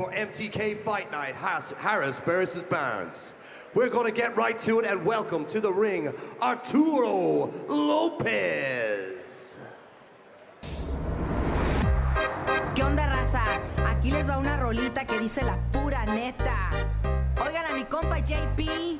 For MTK Fight Night, Harris versus Barnes. We're going to get right to it and welcome to the ring, Arturo Lopez. ¿Qué onda, raza? Aquí les va una rolita que dice la pura neta. Oigan a mi compa JP,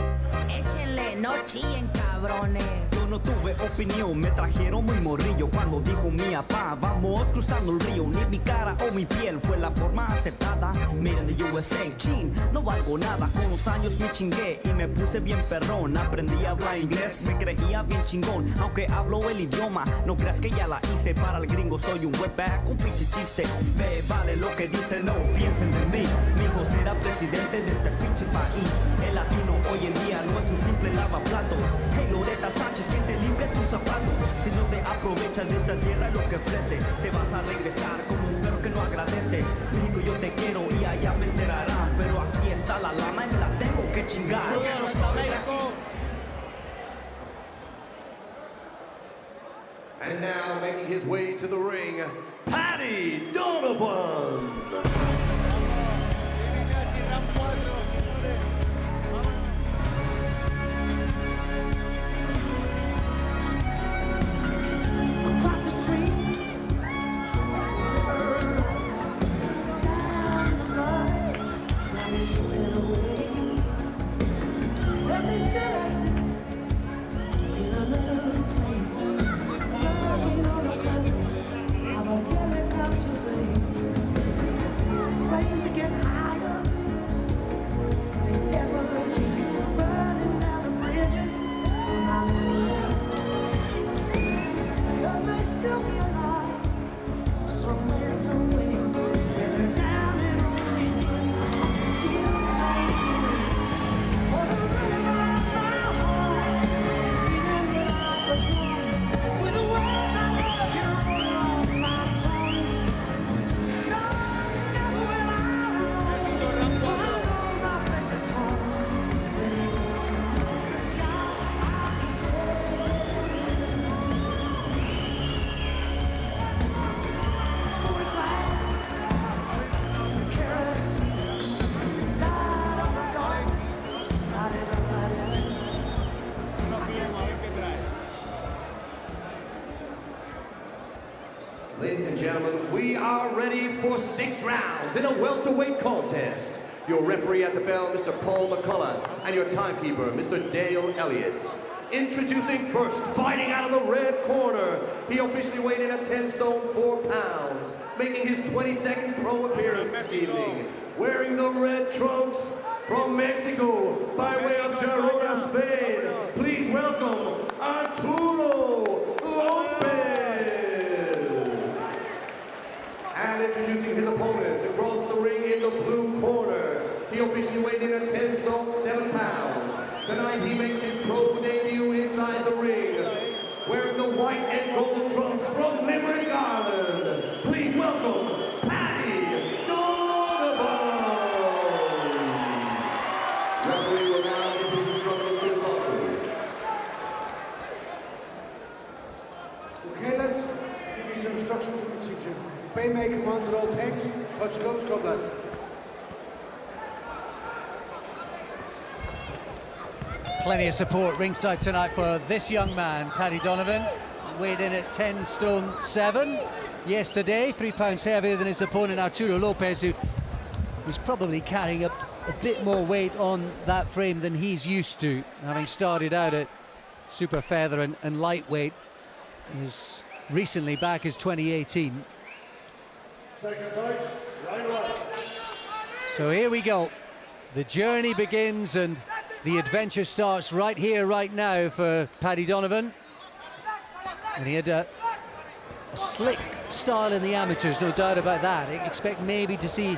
échenle, no chillen, cabrones. Yo no tuve opinión, me trajeron muy morrillo cuando dijo mi papá, vamos cruzando el río. Ni mi cara o mi piel fue la forma aceptada. Miren de USA, chin, no valgo nada. Con los años me chingué y me puse bien perrón. Aprendí a hablar inglés, me creía bien chingón. Aunque hablo el idioma, no creas que ya la hice. Para el gringo soy un wetback, un pinche chiste. Ve, vale lo que dice, no piensen de mí. Mi hijo será presidente de este pinche país. El latino hoy en día no es un simple lavaplatos. Hey, Loreta Sánchez, ¿quién te limpia tus zapatos? Si no te aprovechas de esta tierra y lo que ofrece, te vas a regresar como un perro que no agradece. México, yo te quiero y allá me enterarán, pero aquí está la lana y me la tengo que chingar. And now making his way to the ring, Paddy Donavan. Ladies and gentlemen, we are ready for 6 rounds in a welterweight contest. Your referee at the bell, Mr. Paul McCullough, and your timekeeper, Mr. Dale Elliott. Introducing first, fighting out of the red corner. He officially weighed in at 10 stone 4 pounds, making his 22nd pro appearance this evening. Wearing the red trunks from Mexico by way of Girona, Spain. Please welcome Arturo Lopez. And introducing his opponent across the ring in the blue corner. He officially weighed in at 10 stone 7 pounds. Tonight he makes his pro debut inside the ring, wearing the white and gold trunks from Limerick, Ireland. Please welcome Paddy Donavan. Referee will now give his instructions to the boxers. Okay, lads, I'll give you some instructions from the teacher. Obey my commands at all times. Touch gloves, come lads. Plenty of support ringside tonight for this young man, Paddy Donavan. Weighed in at 10 stone 7 yesterday, 3 pounds heavier than his opponent Arturo Lopez, who is probably carrying a bit more weight on that frame than he's used to, having started out at super feather and lightweight. He's recently back as 2018. Second fight, round 1. So here we go. The journey begins and the adventure starts right here, right now for Paddy Donavan. And he had a slick style in the amateurs, no doubt about that. I expect maybe to see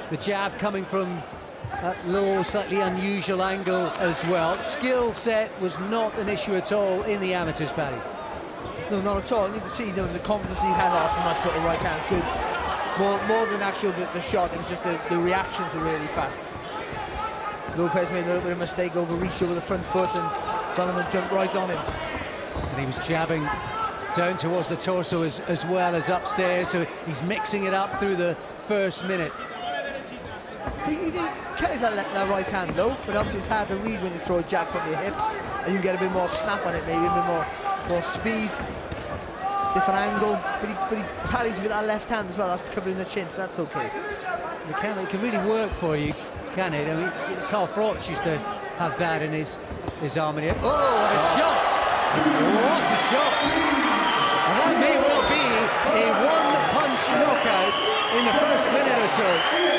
the jab coming from that low, slightly unusual angle as well. Skill set was not an issue at all in the amateurs, Paddy. No, not at all. You can see the confidence he had off from that sort of right hand. Good. More than actual the shot, it was just the reactions were really fast. Lopez made a little bit of a mistake, overreached over the front foot, and Donavan jumped right on him. And he was jabbing down towards the torso as well as upstairs, so he's mixing it up through the first minute. Kenny's that right hand though, but obviously it's hard to read when you throw a jab from your hips, and you can get a bit more snap on it, maybe a bit more speed, different angle. But he parries with that left hand as well. That's covering the chin, so that's okay. It can really work for you, can it? I mean, Carl Froch used to have that in his arm. Oh, what a shot! What a shot! And that may well be a one-punch knockout in the first minute or so.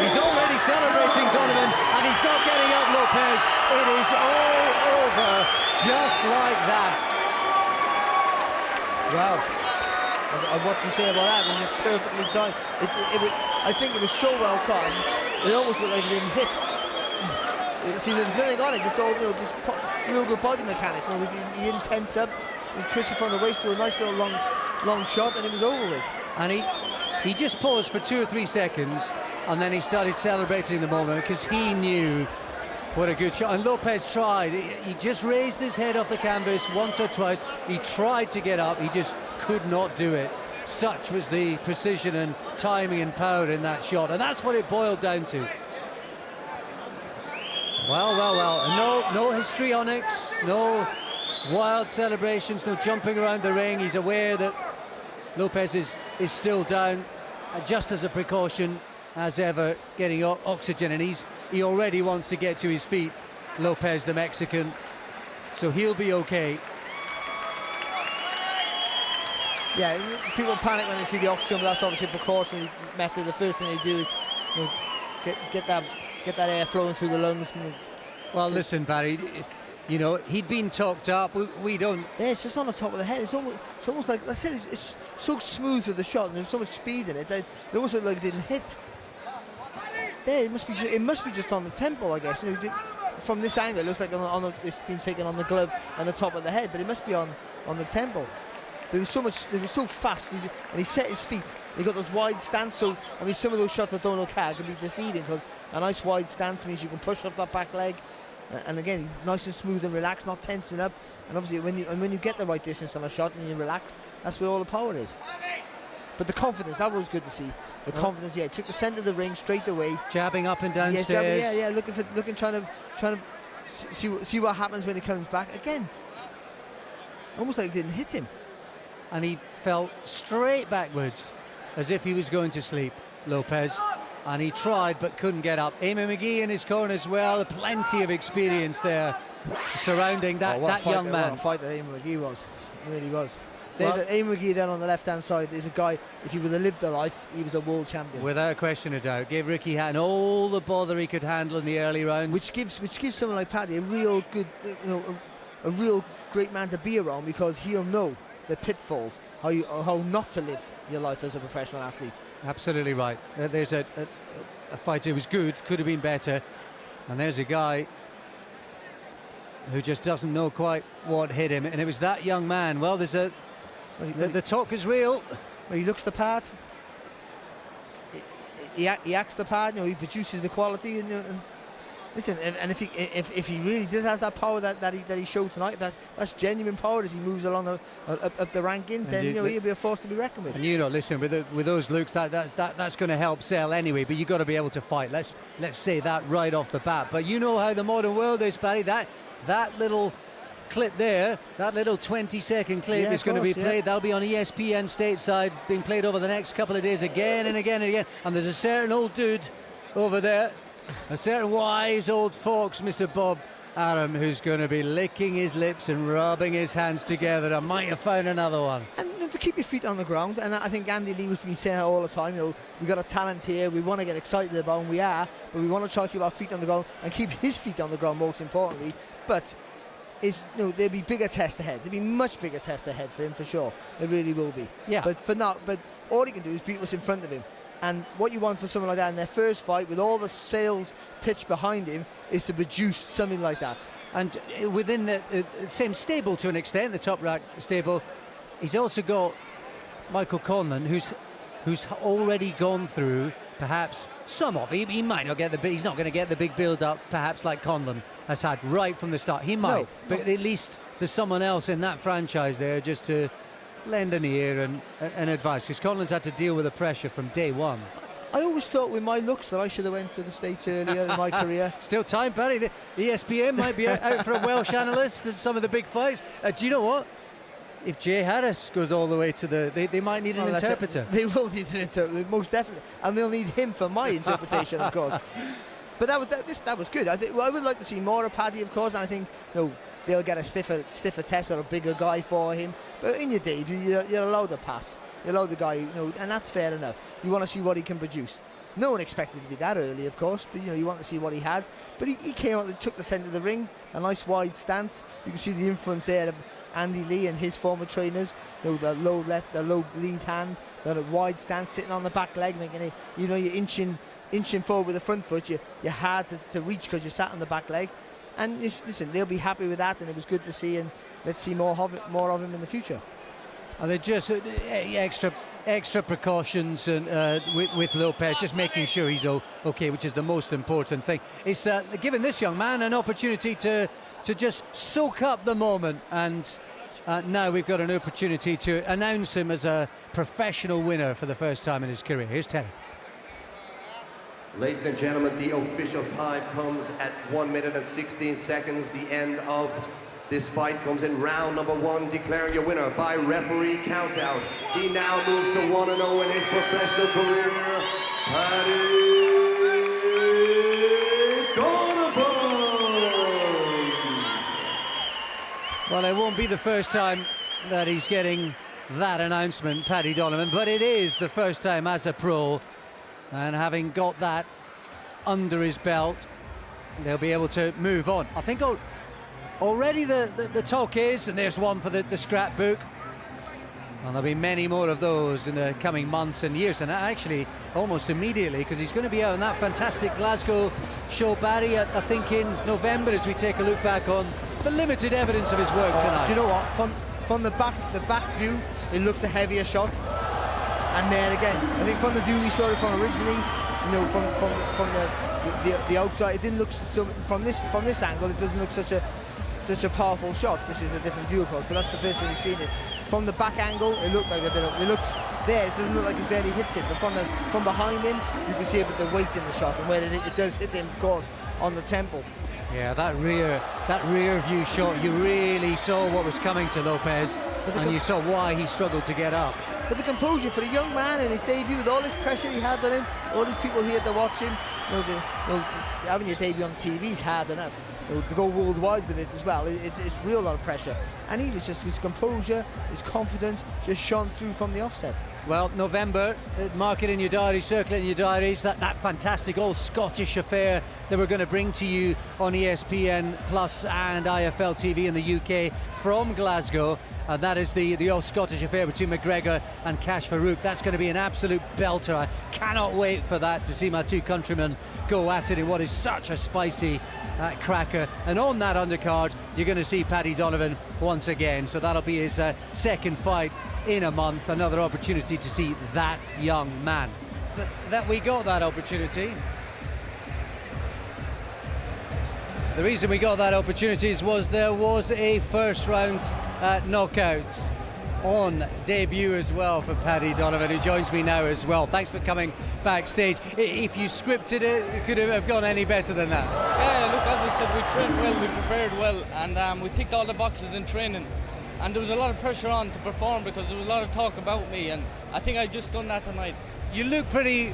He's already celebrating Donavan, and he's not getting up Lopez. It is all over just like that. Wow. And what you say about that? I mean, it's perfectly timed. I think it was so well timed. It almost looked like it didn't hit. See, there was nothing on it. Just all, just real good body mechanics. He didn't tense up. He twisted from the waist to a nice little long shot, and it was over with. And he just paused for 2 or 3 seconds, and then he started celebrating the moment because he knew what a good shot. And Lopez tried. He just raised his head off the canvas once or twice. He tried to get up. He just could not do it. Such was the precision and timing and power in that shot, and that's what it boiled down to. Well. No histrionics, no wild celebrations, no jumping around the ring. He's aware that Lopez is still down, just as a precaution, as ever, getting oxygen, and he already wants to get to his feet, Lopez, the Mexican, so he'll be okay. Yeah, people panic when they see the oxygen, but that's obviously a precautionary method. The first thing they do is get that air flowing through the lungs. Well, listen, Barry, he'd been talked up. We don't. Yeah, it's just on the top of the head. It's almost like I said. It's so smooth with the shot, and there's so much speed in it that it almost looked like it didn't hit. Yeah, it must be just on the temple, I guess. From this angle, it looks like it's been taken on the glove on the top of the head, but it must be on the temple. But it was so fast, and he set his feet. He got those wide stance. So I mean, some of those shots that don't look hard can be deceiving because a nice wide stance means you can push off that back leg, and again, nice and smooth and relaxed, not tensing up. And obviously, when you get the right distance on a shot and you're relaxed, that's where all the power is. But the confidence, that was good to see. The confidence, yeah, took the centre of the ring straight away, jabbing up and down stairs. Yeah, trying to see what happens when he comes back again. Almost like it didn't hit him. And he fell straight backwards as if he was going to sleep, Lopez, and he tried but couldn't get up. Eamon McGee in his corner as well, plenty of experience there surrounding that young man. What a fight that Eamon McGee was. It really was. There's Eamon McGee there on the left hand side. There's a guy, if he would have lived the life, he was a world champion. Without a question of doubt. Gave Ricky Hatton all the bother he could handle in the early rounds. Which gives someone like Paddy a real good, a real great man to be around, because he'll know the pitfalls, how not to live your life as a professional athlete. Absolutely right. There's a fighter who was good, could have been better, and there's a guy who just doesn't know quite what hit him, and it was that young man. Well, there's the talk is real. He looks the part. He acts the part. He produces the quality, and listen, and if he really does have that power that he showed tonight, that's genuine power as he moves along up the rankings, then he'll be a force to be reckoned with. And listen, with those looks, that's going to help sell anyway. But you've got to be able to fight. Let's say that right off the bat. But you know how the modern world is, Paddy. That little clip there, that little 20-second clip is going to be played. That'll be on ESPN stateside, being played over the next couple of days again and again and again. And there's a certain old dude over there, a certain wise old fox, Mr. Bob Arum, who's going to be licking his lips and rubbing his hands together. I might have found another one. And to keep your feet on the ground, and I think Andy Lee was been saying all the time, we got a talent here, we want to get excited about, and we are, but we want to try to keep our feet on the ground and keep his feet on the ground most importantly. But there'll be bigger tests ahead. There'll be much bigger tests ahead for him, for sure. There really will be. Yeah. But all he can do is beat what's in front of him. And what you want for someone like that in their first fight, with all the sales pitch behind him, is to produce something like that. And within the same stable to an extent, the Top Rack stable, he's also got Michael Conlon, who's already gone through perhaps some of it. He might not get he's not going to get the big build-up, perhaps like Conlon has had right from the start. He might, but at least there's someone else in that franchise there just to lend an ear and advice, because Conlon's had to deal with the pressure from day one. I always thought with my looks that I should have went to the States earlier in my career. Still time, Paddy. The ESPN might be out for a Welsh analyst in some of the big fights. Do you know what? If Jay Harris goes all the way to they might need an interpreter. They will need an interpreter, most definitely, and they'll need him for my interpretation, of course. But that was good. I would like to see more of Paddy, of course, and I think they'll get a stiffer test or a bigger guy for him. But in your debut, you're allowed to pass. You're allowed the guy, and that's fair enough. You want to see what he can produce. No one expected to be that early, of course, but you want to see what he had. But he came out and took the centre of the ring, a nice wide stance. You can see the influence there of Andy Lee and his former trainers. The low left, the low lead hand, the wide stance, sitting on the back leg, making it. You're inching forward with the front foot. You're hard to reach because you sat on the back leg. And listen, they'll be happy with that, and it was good to see. And let's see more of him in the future. And they're just extra precautions and with Lopez, just making sure he's okay, which is the most important thing. It's giving this young man an opportunity to just soak up the moment, and now we've got an opportunity to announce him as a professional winner for the first time in his career. Here's Terry. Ladies and gentlemen, the official time comes at 1 minute and 16 seconds. The end of this fight comes in round number 1, declaring your winner by referee countout. He now moves to 1-0 in his professional career, Paddy Donavan. Well, it won't be the first time that he's getting that announcement, Paddy Donavan, but it is the first time as a pro, and having got that under his belt, they'll be able to move on. I think already the talk is, and there's one for the scrapbook, and there'll be many more of those in the coming months and years, and actually almost immediately, because he's going to be out in that fantastic Glasgow show, Barry, I think in November, as we take a look back on the limited evidence of his work tonight. Do you know what? From the back view, it looks a heavier shot, and there again, I think from the view we saw it from originally, from the outside, it didn't look so. From this angle, it doesn't look such a powerful shot. This is a different view, of course, but that's the first time we've seen it. From the back angle, it looked like a bit of. It looks there. It doesn't look like it barely hits him, but from behind him, you can see a bit of the weight in the shot, and where it does hit him, of course, on the temple. Yeah, that rear view shot, you really saw what was coming to Lopez, and you saw why he struggled to get up. But the composure for a young man in his debut, with all this pressure he had on him, all these people here to watch him, having your debut on TV is hard enough. To go worldwide with it as well, it's real lot of pressure. And he was just, his composure, his confidence just shone through from the offset. Well, November, mark it in your diaries, circle it in your diaries, that fantastic all-Scottish affair that we're going to bring to you on ESPN Plus and IFL TV in the UK from Glasgow. And that is the all-Scottish affair between McGregor and Cash Farouk. That's going to be an absolute belter. I cannot wait for that, to see my two countrymen go at it in what is such a spicy cracker. And on that undercard, you're going to see Paddy Donavan once again. So that'll be his second fight in a month. Another opportunity to see that young man. That we got that opportunity. The reason we got that opportunity was there was a first round knockout on debut as well for Paddy Donavan, who joins me now as well. Thanks for coming backstage. If you scripted it, it could have gone any better than that. Yeah, look, as I said, we trained well, we prepared well, and we ticked all the boxes in training. And there was a lot of pressure on to perform because there was a lot of talk about me, and I think I just done that tonight. You look pretty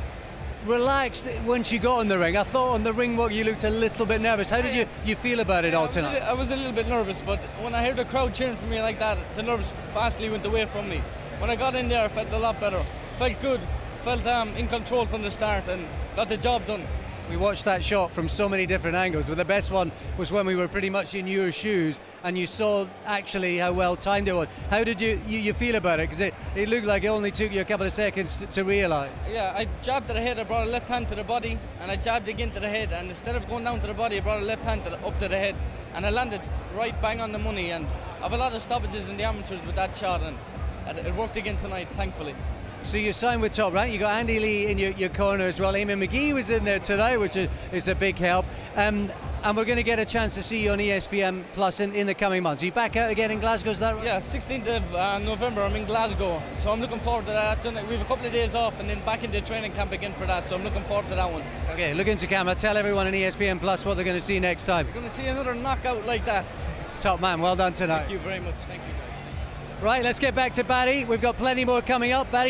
relaxed once you got in the ring. I thought on the ring walk you looked a little bit nervous. How did you feel about it all tonight? I was a little bit nervous, but when I heard the crowd cheering for me like that, the nerves fastly went away from me. When I got in there, I felt a lot better. Felt good, felt in control from the start, and got the job done. We watched that shot from so many different angles, but the best one was when we were pretty much in your shoes and you saw actually how well timed it was. How did you feel about it? Because it looked like it only took you a couple of seconds to realise. Yeah, I jabbed to the head, I brought a left hand to the body, and I jabbed again to the head, and instead of going down to the body, I brought a left hand up to the head, and I landed right bang on the money. And I have a lot of stoppages in the amateurs with that shot, and it worked again tonight, thankfully. So you signed with Top, right? You got Andy Lee in your corner as well. Eamon McGee was in there tonight, which is a big help. And we're going to get a chance to see you on ESPN Plus in the coming months. Are you back out again in Glasgow, is that right? Yeah, 16th of November, I'm in Glasgow. So I'm looking forward to that. We have a couple of days off and then back into training camp again for that. So I'm looking forward to that one. Okay, look into camera. Tell everyone on ESPN Plus what they're going to see next time. You're going to see another knockout like that. Top man, well done tonight. Thank you very much. Thank you, guys. Right, let's get back to Paddy. We've got plenty more coming up. Paddy.